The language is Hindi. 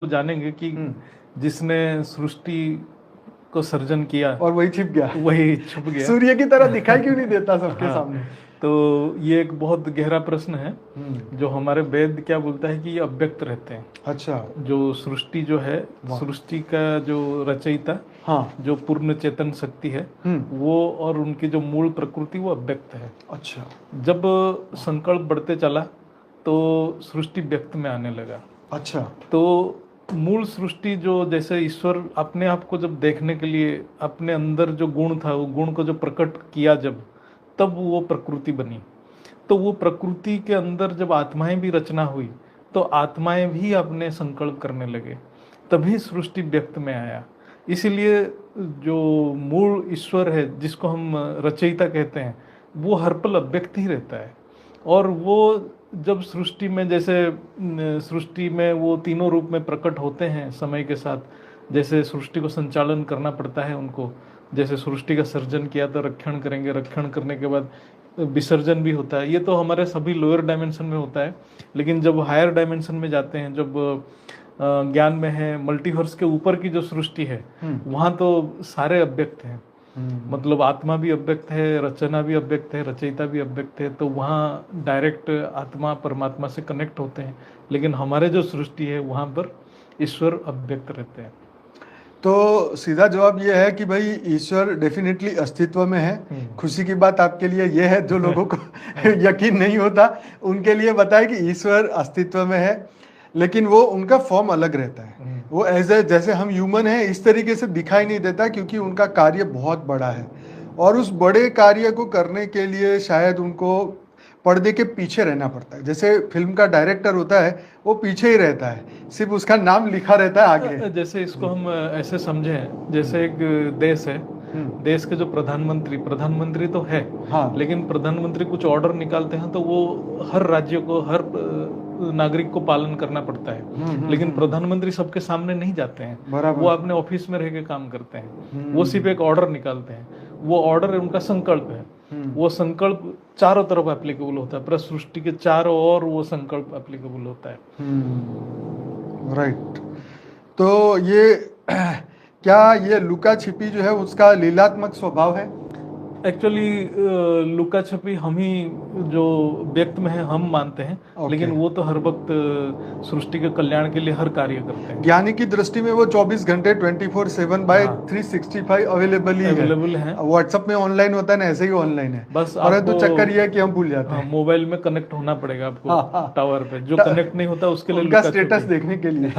जानेंगे कि जिसने सृष्टि को सर्जन किया और वही छिप गया, वही छुप गया। सूर्य की तरह दिखाई क्यों नहीं देता सबके हाँ, सामने? तो ये एक बहुत गहरा प्रश्न है जो हमारे वेद क्या बोलता है कि ये अव्यक्त रहते हैं। अच्छा, जो सृष्टि जो है, सृष्टि का जो रचयिता, हाँ, जो पूर्ण चेतन शक्ति है, वो और उनकी जो मूल प्रकृति वो अव्यक्त है। अच्छा, जब संकल्प बढ़ते चला तो सृष्टि व्यक्त में आने लगा। अच्छा, तो मूल सृष्टि जो जैसे ईश्वर अपने आप को जब देखने के लिए अपने अंदर जो गुण था वो गुण को जो प्रकट किया जब, तब वो प्रकृति बनी। तो वो प्रकृति के अंदर जब आत्माएं भी रचना हुई तो आत्माएं भी अपने संकल्प करने लगे, तभी सृष्टि व्यक्त में आया। इसीलिए जो मूल ईश्वर है जिसको हम रचयिता कहते हैं वो हर पल अव्यक्त ही रहता है। और वो जब सृष्टि में जैसे सृष्टि में वो तीनों रूप में प्रकट होते हैं समय के साथ, जैसे सृष्टि को संचालन करना पड़ता है उनको, जैसे सृष्टि का सर्जन किया तो रक्षण करेंगे, रक्षण करने के बाद विसर्जन भी होता है। ये तो हमारे सभी लोअर डायमेंशन में होता है, लेकिन जब हायर डायमेंशन में जाते हैं, जब ज्ञान में है, मल्टीवर्स के ऊपर की जो सृष्टि है वहाँ तो सारे अव्यक्त हैं। मतलब आत्मा भी अव्यक्त है, रचना भी अव्यक्त है, रचयिता भी अव्यक्त है। तो वहाँ डायरेक्ट आत्मा परमात्मा से कनेक्ट होते हैं, लेकिन हमारे जो सृष्टि है वहाँ पर ईश्वर अव्यक्त रहते हैं। तो सीधा जवाब ये है कि भाई ईश्वर डेफिनेटली अस्तित्व में है। खुशी की बात आपके लिए ये है, जो लोगों को यकीन नहीं होता उनके लिए बताया कि ईश्वर अस्तित्व में है, लेकिन वो उनका फॉर्म अलग रहता है। वो जैसे हम ह्यूमन हैं इस तरीके से दिखाई नहीं देता, क्योंकि उनका कार्य बहुत बड़ा है और उस बड़े कार्य को करने के लिए शायद उनको पर्दे के पीछे रहना पड़ता है। जैसे फिल्म का डायरेक्टर होता है वो पीछे ही रहता है, सिर्फ उसका नाम लिखा रहता है आगे। जैसे इसको हम ऐसे समझें, जैसे एक देश है, देश के जो प्रधानमंत्री तो है, हाँ, लेकिन प्रधानमंत्री कुछ ऑर्डर निकालते हैं तो वो हर राज्य को, हर नागरिक को पालन करना पड़ता है। लेकिन प्रधानमंत्री सबके सामने नहीं जाते हैं, वो अपने ऑफिस में रह के काम करते हैं। वो सिर्फ एक ऑर्डर निकालते हैं, वो ऑर्डर उनका संकल्प है। वो संकल्प चारों तरफ एप्लीकेबल होता है, पूरा सृष्टि के चारों ओर वो संकल्प एप्लीकेबल होता है। राइट। तो ये क्या ये लुका छिपी जो है उसका लीलात्मक स्वभाव है? एक्चुअली लुका छपी हम ही जो व्यक्त में है हम मानते हैं, लेकिन वो तो हर वक्त सृष्टि के कल्याण के लिए हर कार्य करते हैं। ज्ञानी की दृष्टि में वो 24 घंटे 24/7 बाय 365 अवेलेबल है। व्हाट्सएप में ऑनलाइन होता है ना, ऐसे ही ऑनलाइन है, बस। और तो चक्कर ये है कि हम भूल जाते हैं। मोबाइल में कनेक्ट होना पड़ेगा आपको टावर पे, जो कनेक्ट नहीं होता उसके लिए उनका स्टेटस देखने के लिए।